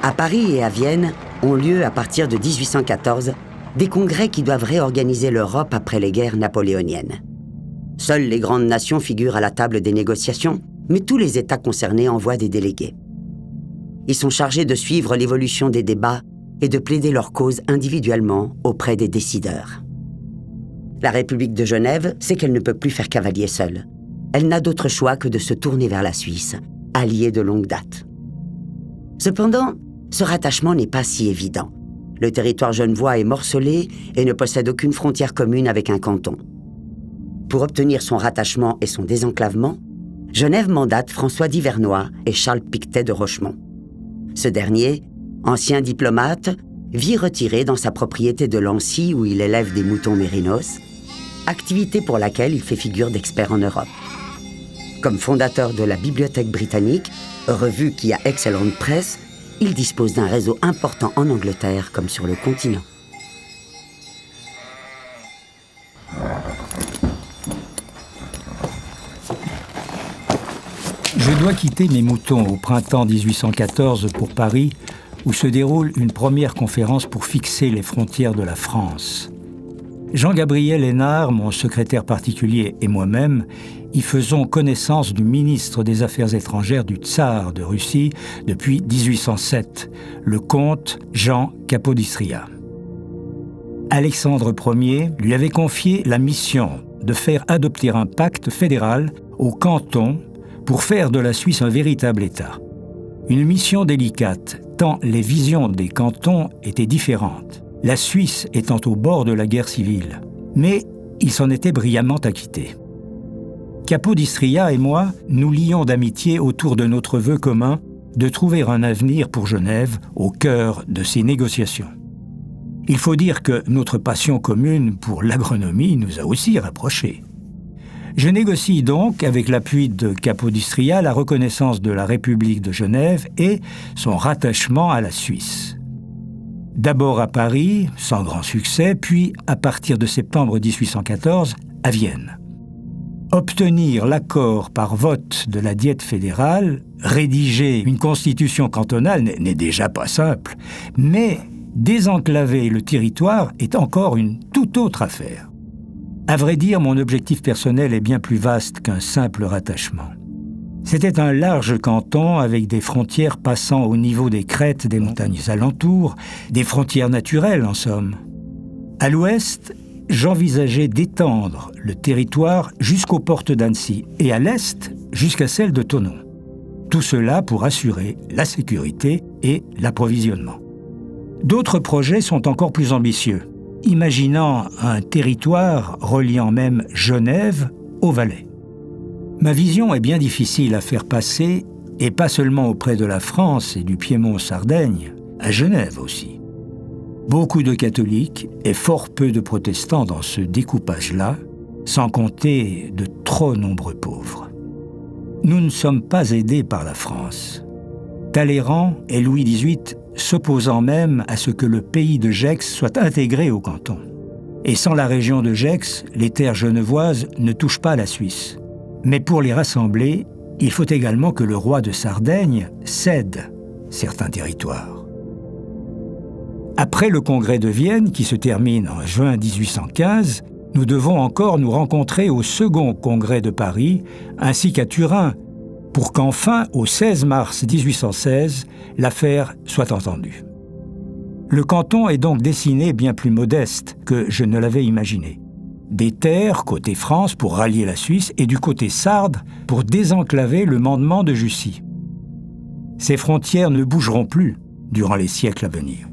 À Paris et à Vienne ont lieu, à partir de 1814, des congrès qui doivent réorganiser l'Europe après les guerres napoléoniennes. Seules les grandes nations figurent à la table des négociations, mais tous les États concernés envoient des délégués. Ils sont chargés de suivre l'évolution des débats et de plaider leur cause individuellement auprès des décideurs. La République de Genève sait qu'elle ne peut plus faire cavalier seule. Elle n'a d'autre choix que de se tourner vers la Suisse, alliée de longue date. Cependant, ce rattachement n'est pas si évident. Le territoire genevois est morcelé et ne possède aucune frontière commune avec un canton. Pour obtenir son rattachement et son désenclavement, Genève mandate François d'Ivernois et Charles Pictet de Rochemont. Ce dernier, ancien diplomate, vit retiré dans sa propriété de Lancy où il élève des moutons mérinos, activité pour laquelle il fait figure d'expert en Europe. Comme fondateur de la Bibliothèque britannique, revue qui a excellente presse, il dispose d'un réseau important en Angleterre comme sur le continent. Je dois quitter mes moutons au printemps 1814 pour Paris, où se déroule une première conférence pour fixer les frontières de la France. Jean-Gabriel Hénard, mon secrétaire particulier, et moi-même y faisons connaissance du ministre des Affaires étrangères du Tsar de Russie depuis 1807, le comte Jean Capodistria. Alexandre Ier lui avait confié la mission de faire adopter un pacte fédéral aux cantons pour faire de la Suisse un véritable État. Une mission délicate, tant les visions des cantons étaient différentes, la Suisse étant au bord de la guerre civile. Mais il s'en était brillamment acquitté. Capodistria et moi nous lions d'amitié autour de notre vœu commun de trouver un avenir pour Genève au cœur de ces négociations. Il faut dire que notre passion commune pour l'agronomie nous a aussi rapprochés. Je négocie donc, avec l'appui de Capodistria, la reconnaissance de la République de Genève et son rattachement à la Suisse. D'abord à Paris, sans grand succès, puis, à partir de septembre 1814, à Vienne. Obtenir l'accord par vote de la Diète fédérale, rédiger une constitution cantonale n'est déjà pas simple, mais désenclaver le territoire est encore une toute autre affaire. À vrai dire, mon objectif personnel est bien plus vaste qu'un simple rattachement. C'était un large canton avec des frontières passant au niveau des crêtes des montagnes alentours, des frontières naturelles en somme. À l'ouest, j'envisageais d'étendre le territoire jusqu'aux portes d'Annecy et à l'est jusqu'à celle de Thonon. Tout cela pour assurer la sécurité et l'approvisionnement. D'autres projets sont encore plus ambitieux, imaginant un territoire reliant même Genève au Valais. Ma vision est bien difficile à faire passer, et pas seulement auprès de la France et du Piémont-Sardaigne, à Genève aussi. Beaucoup de catholiques et fort peu de protestants dans ce découpage-là, sans compter de trop nombreux pauvres. Nous ne sommes pas aidés par la France. Talleyrand et Louis XVIII s'opposant même à ce que le pays de Gex soit intégré au canton. Et sans la région de Gex, les terres genevoises ne touchent pas la Suisse. Mais pour les rassembler, il faut également que le roi de Sardaigne cède certains territoires. Après le congrès de Vienne, qui se termine en juin 1815, nous devons encore nous rencontrer au second congrès de Paris, ainsi qu'à Turin, pour qu'enfin, au 16 mars 1816, l'affaire soit entendue. Le canton est donc dessiné bien plus modeste que je ne l'avais imaginé. Des terres côté France pour rallier la Suisse et du côté sarde pour désenclaver le mandement de Jussy. Ces frontières ne bougeront plus durant les siècles à venir.